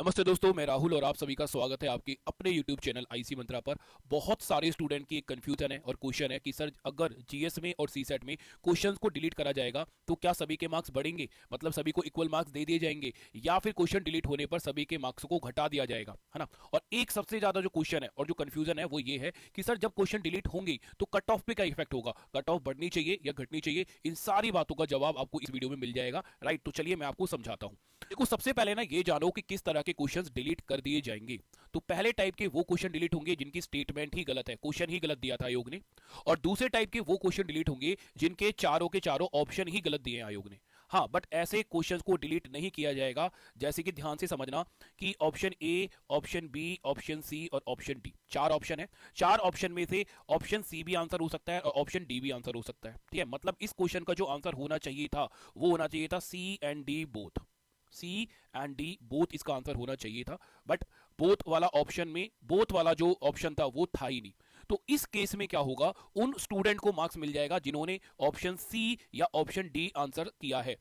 नमस्ते दोस्तों, मैं राहुल और आप सभी का स्वागत है आपके अपने YouTube चैनल आईसी मंत्रा पर। बहुत सारे स्टूडेंट की एक कंफ्यूजन है और क्वेश्चन है कि सर अगर जीएस में और सीसेट में क्वेश्चंस को डिलीट करा जाएगा तो क्या सभी के मार्क्स बढ़ेंगे, मतलब सभी को इक्वल मार्क्स दे दिए जाएंगे, या फिर क्वेश्चन डिलीट होने पर सभी के मार्क्स को घटा दिया जाएगा, है ना। और एक सबसे ज्यादा जो क्वेश्चन है और जो कंफ्यूजन है वो ये है कि सर जब क्वेश्चन डिलीट होंगे तो कट ऑफ पे क्या इफेक्ट होगा, कट ऑफ बढ़नी चाहिए या घटनी चाहिए। इन सारी बातों का जवाब आपको इस वीडियो में मिल जाएगा, राइट। तो चलिए मैं आपको समझाता हूं। देखो, सबसे पहले ना ये जानो कि किस तरह के क्वेश्चंस डिलीट कर दिए जाएंगे। तो पहले टाइप के वो क्वेश्चन डिलीट होंगे जिनकी स्टेटमेंट ही गलत है, क्वेश्चन ही गलत दिया था आयोग ने। और दूसरे टाइप के वो क्वेश्चन डिलीट होंगे जिनके चारों के चारों ऑप्शन ही गलत दिए हैं आयोग ने। हाँ, बट ऐसे क्वेश्चंस को डिलीट नहीं किया जाएगा। जैसे कि ध्यान से समझना कि option A, option B, option C और ऑप्शन डी, चार ऑप्शन है। चार ऑप्शन में से ऑप्शन सी भी आंसर हो सकता है और ऑप्शन डी भी आंसर हो सकता है, ठीक है। मतलब इस क्वेश्चन का जो आंसर होना चाहिए था वो होना चाहिए था C and D both, C and D both इसका आंसर होना चाहिए था। बट बोथ वाला ऑप्शन में, बोथ वाला जो ऑप्शन था वो था ही नहीं। तो इस केस में क्या होगा, उन स्टूडेंट को मार्क्स मिल जाएगा जिन्होंने ऑप्शन सी या ऑप्शन डी आंसर किया है।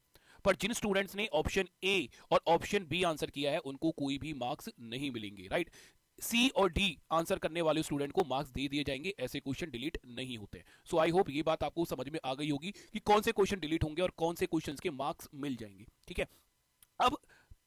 पर जिन स्टूडेंट्स ने ऑप्शन ए और ऑप्शन बी आंसर किया है उनको कोई भी मार्क्स नहीं मिलेंगे, राइट। सी और डी आंसर करने वाले स्टूडेंट को मार्क्स दे दिए जाएंगे, ऐसे क्वेश्चन डिलीट नहीं होते। सो आई होप ये बात आपको समझ में आ गई होगी कि कौन से क्वेश्चन डिलीट होंगे और कौन से क्वेश्चंस के मार्क्स मिल जाएंगे, ठीक है। अब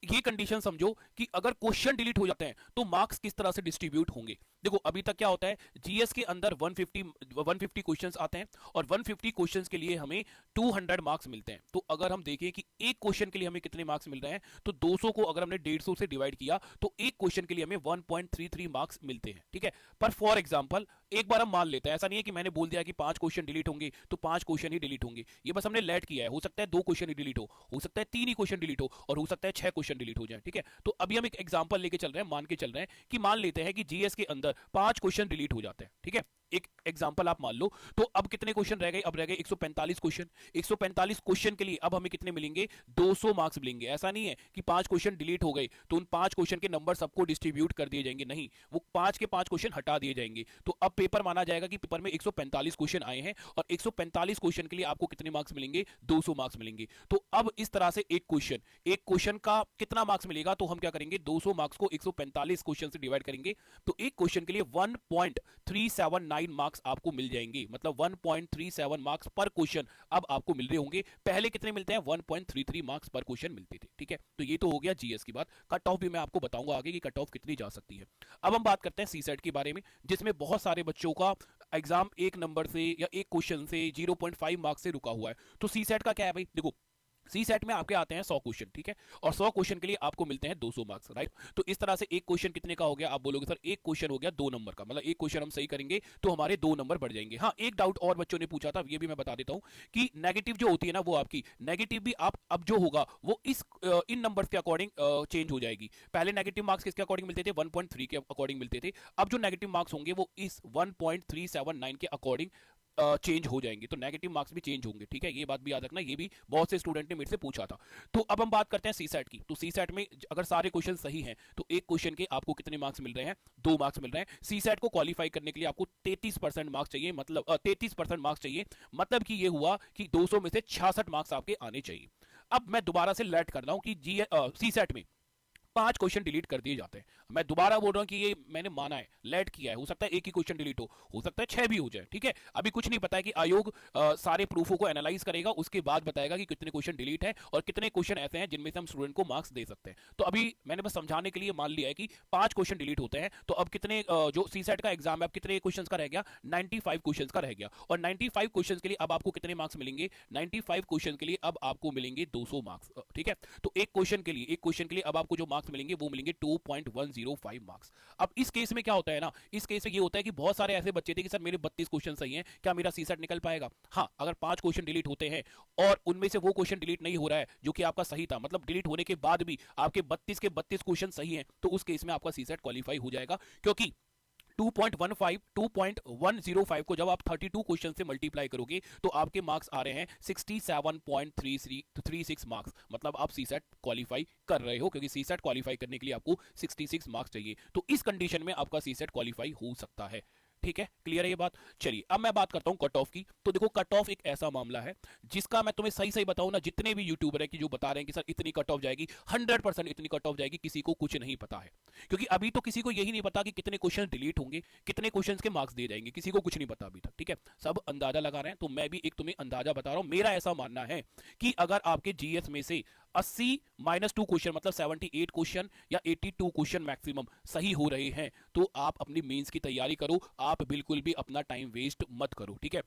ये कंडीशन समझो कि अगर क्वेश्चन डिलीट हो जाते हैं तो मार्क्स किस तरह से डिस्ट्रीब्यूट होंगे। देखो, अभी तक क्या होता है, जीएस के अंदर 150 क्वेश्चंस आते हैं और 150 क्वेश्चंस के लिए हमें 200 मार्क्स मिलते हैं। तो अगर हम देखें कि एक क्वेश्चन के लिए हमें कितने मार्क्स मिल रहे हैं, तो 200 को अगर हमने 150 से डिवाइड किया तो एक क्वेश्चन के लिए हमें 1.33 मार्क्स मिलते हैं, ठीक है। पर फॉर एग्जाम्पल एक बार हम मान लेते हैं, ऐसा नहीं है कि मैंने बोल दिया कि 5 क्वेश्चन डिलीट होंगे तो 5 क्वेश्चन ही डिलीट होंगे। ये बस हमने लेट किया है, हो सकता है 2 क्वेश्चन ही डिलीट हो सकता है 3 ही क्वेश्चन डिलीट हो और हो सकता है 6 क्वेश्चन डिलीट हो जाए, ठीक है। तो अभी हम एक एग्जांपल लेके चल रहे हैं, मान के चल रहे हैं कि मान लेते हैं कि जीएस के अंदर 5 क्वेश्चन डिलीट हो जाते हैं, ठीक है। एक एग्जांपल आप मान लो। तो अब कितने क्वेश्चन रह गए, अब रह गए 145 क्वेश्चन। 145 क्वेश्चन के लिए अब हमें कितने मिलेंगे, 200 मार्क्स मिलेंगे। ऐसा नहीं है कि 5 क्वेश्चन डिलीट हो गए तो उन 5 क्वेश्चन के नंबर सबको डिस्ट्रीब्यूट कर दिए जाएंगे, नहीं, वो 5 के 5 क्वेश्चन हटा दिए जाएंगे। तो अब पेपर माना जाएगा कि पेपर में 145 क्वेश्चन आए हैं और 145 क्वेश्चन के लिए आपको कितने मार्क्स मिलेंगे, 200 मार्क्स मिलेंगे। तो अब इस तरह से एक क्वेश्चन का कितना मार्क्स मिलेगा, तो हम क्या करेंगे, 200 मार्क्स को 145 क्वेश्चन से डिवाइड करेंगे तो एक क्वेश्चन के लिए 1.379 मार्क्स आपको मिल जाएंगे। मतलब 1.37 मार्क्स पर क्वेश्चन अब आपको मिल रहे होंगे। पहले कितने मिलते हैं, 1.33 मार्क्स पर क्वेश्चन मिलते थे, ठीक है। तो ये तो हो गया जीएस की बात। कट ऑफ भी मैं आपको बताऊंगा आगे कि कट ऑफ कितनी जा सकती है। अब हम बात करते हैं सीसेट के बारे में, जिसमें बहुत सारे बच्चों का एग्जाम एक नंबर से या एक क्वेश्चन से 0.5 मार्क्स से रुका हुआ है। तो सीसेट का क्या है भाई, देखो, सी सेट में आपके आते हैं 100 क्वेश्चन, ठीक है, और 100 क्वेश्चन के लिए आपको मिलते हैं 200 मार्क्स, राइट। तो इस तरह से एक क्वेश्चन कितने का हो गया, आप बोलोगे सर एक क्वेश्चन हो गया 2 नंबर का, मतलब एक क्वेश्चन हम सही करेंगे तो हमारे 2 नंबर बढ़ जाएंगे। हाँ, एक डाउट और बच्चों ने पूछा था, ये भी मैं बता देता हूं कि नेगेटिव जो होती है ना, वो आपकी नेगेटिव भी आप अब जो होगा वो इन नंबर के अकॉर्डिंग चेंज हो जाएगी। पहले नेगेटिव मार्क्स किसके अकॉर्डिंग मिलते थे, 1.3 के अकॉर्डिंग मिलते थे। अब जो नेगेटिव मार्क्स होंगे वो इस 1.379 के अकॉर्डिंग चेंज हो जाएंगे। तो नेगेटिव मार्क्स भी चेंज होंगे, ठीक है। ये बात भी याद रखना, ये भी बहुत से स्टूडेंट ने मेरे से पूछा था। तो अब हम बात करते हैं सी सेट की। तो सी सेट में अगर सारे क्वेश्चन सही हैं तो एक क्वेश्चन के आपको कितने मार्क्स मिल रहे हैं, 2 मार्क्स मिल रहे हैं। सी सेट को क्वालिफाई करने के लिए आपको 33% मार्क्स चाहिए, मतलब 33% मार्क्स चाहिए। मतलब कि ये हुआ कि 200 में से 66 मार्क्स आपके आने चाहिए। अब मैं दोबारा से लेट कर रहा हूं कि सी सेट में 5 क्वेश्चन डिलीट कर दिए जाते हैं। मैं दोबारा बोल रहा हूं कि ये मैंने माना है, लेट किया है, हो सकता है एक ही क्वेश्चन डिलीट हो सकता है 6 भी हो जाए, ठीक है। अभी कुछ नहीं पता है कि आयोग सारे प्रूफों को एनालाइज करेगा, उसके बाद बताएगा कि कितने क्वेश्चन डिलीट है और कितने क्वेश्चन ऐसे हैं जिनमें से हम स्टूडेंट को मार्क्स दे सकते हैं। तो अभी मैंने बस समझाने के लिए मान लिया है कि 5 क्वेश्चन डिलीट होते हैं। तो अब कितने जो सी सेट का एग्जाम है, अब कितने क्वेश्चन का रह गया, 95 क्वेश्चन का रह गया। और 95 क्वेश्चन के लिए अब आपको कितने मार्क्स मिलेंगे, 95 क्वेश्चन के लिए अब आपको मिलेंगे 200 मार्क्स, ठीक है। तो एक क्वेश्चन के लिए अब आपको जो मार्क्स मिलेंगे वो मिलेंगे 2.105 मार्क्स। अब इस केस में क्या होता है ना, इस केस में ये होता है कि बहुत सारे ऐसे बच्चे थे कि सर मेरे 32 क्वेश्चन सही हैं, क्या मेरा सीसेट निकल पाएगा। हाँ, अगर 5 क्वेश्चन डिलीट होते हैं और उनमें से वो क्वेश्चन डिलीट नहीं हो रहा है जो कि आपका सही था, मतलब डिलीट होने के बाद भी आपके 32 के 32 क्वेश्चन सही हैं, तो उस केस में आपका सीसेट क्वालिफाई हो जाएगा। क्योंकि 2.105 को जब आप 32 क्वेश्चन से मल्टीप्लाई करोगे तो आपके मार्क्स आ रहे हैं 67.36 मार्क्स। मतलब आप सीसेट क्वालिफाई कर रहे हो, क्योंकि सीसेट क्वालिफाई करने के लिए आपको 66 मार्क्स चाहिए। तो इस कंडीशन में आपका सीसेट क्वालिफाई हो सकता है। ठीक है, क्लियर है ये बात। चलिए अब मैं बात करता हूं कट ऑफ की। तो देखो कट ऑफ एक ऐसा मामला है जिसका मैं तुम्हें सही सही बताऊं ना, जितने भी यूट्यूबर है कि जो बता रहे हैं कि सर इतनी कट ऑफ जाएगी, 100% इतनी कट ऑफ जाएगी, किसी को कुछ नहीं पता है। क्योंकि अभी तो किसी को यही नहीं पता कि कितने क्वेश्चन डिलीट होंगे, कितने क्वेश्चन के मार्क्स दिए जाएंगे, किसी को कुछ नहीं पता अभी तक। ठीक है, सब अंदाजा लगा रहे हैं, तो मैं भी एक तुम्हें अंदाजा बता रहा हूं। मेरा ऐसा मानना है कि अगर आपके जीएस में से 80-2 क्वेश्चन मतलब 78 क्वेश्चन या 82 क्वेश्चन मैक्सिमम सही हो रहे हैं, तो आप अपनी मेंस की तैयारी करो। आप बिल्कुल भी अपना टाइम वेस्ट मत करो। ठीक है,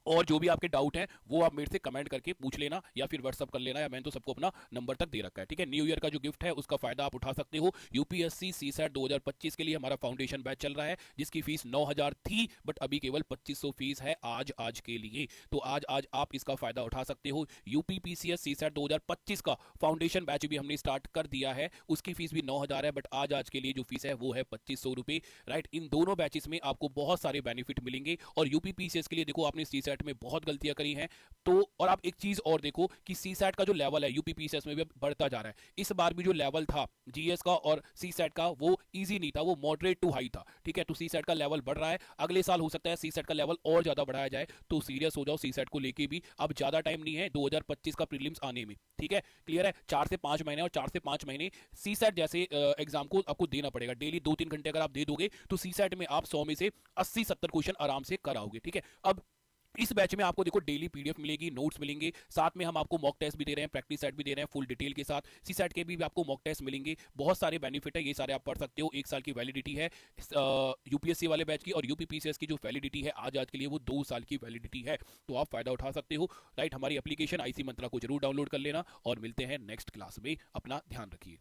और जो भी आपके डाउट हैं वो आप मेरे से कमेंट करके पूछ लेना या फिर व्हाट्सअप कर लेना, या मैंने तो सबको अपना नंबर तक दे रखा है। ठीक है, न्यू ईयर का जो गिफ्ट है उसका फायदा आप उठा सकते हो। यूपीएससी सीसैट 2025 के लिए हमारा फाउंडेशन बैच चल रहा है, जिसकी फीस 9000 थी, बट अभी केवल 2500 फीस है आज के लिए। तो आज आप इसका फायदा उठा सकते हो। यूपीपीसीएस सीसैट 2025 का फाउंडेशन बैच भी हमने स्टार्ट कर दिया है, उसकी फीस भी 9000 है, बट आज के लिए जो फीस है वो है 2500 रुपये। राइट, इन दोनों बैचेस में आपको बहुत सारे बेनिफिट मिलेंगे। और यूपीपीसीएस के लिए देखो आपने सीसैट में बहुत गलतियां करी हैं, तो और आप एक चीज और देखो कि सीसैट का जो लेवल है यूपीपीसीएस में भी बढ़ता जा रहा है। इस बार भी जो लेवल था जीएस का और सीसैट का वो इजी नहीं था, वो मॉडरेट टू हाई था। ठीक है, तो सीसैट का लेवल बढ़ रहा है, अगले साल हो सकता है सीसैट का लेवल और ज्यादा बढ़ाया जाए। तो सीरियस हो जाओ सीसैट को लेके भी, अब ज्यादा टाइम नहीं है 2025 का प्रीलिम्स आने में। ठीक है, क्लियर है, 4 से 5 महीने, और 4 से 5 महीने सीसैट जैसे एग्जाम को आपको देना पड़ेगा। डेली 2-3 घंटे अगर आप दे दोगे तो सीसैट में आप 100 में से 80-70 क्वेश्चन आराम से कराओगे। ठीक है, अब इस बैच में आपको देखो डेली पीडीएफ मिलेगी, नोट्स मिलेंगे, साथ में हम आपको मॉक टेस्ट भी दे रहे हैं, प्रैक्टिस सेट भी दे रहे हैं फुल डिटेल के साथ। सी सेट के भी आपको मॉक टेस्ट मिलेंगे, बहुत सारे बेनिफिट है, ये सारे आप पढ़ सकते हो। 1 साल की वैलिडिटी है यूपीएससी वाले बैच की, और यूपीपीसीएस की जो वैलिडिटी है आज के लिए वो 2 साल की वैलिडिटी है। तो आप फायदा उठा सकते हो। राइट, हमारी एप्लीकेशन आईसी मंत्रा को जरूर डाउनलोड कर लेना, और मिलते हैं नेक्स्ट क्लास में। अपना ध्यान रखिए।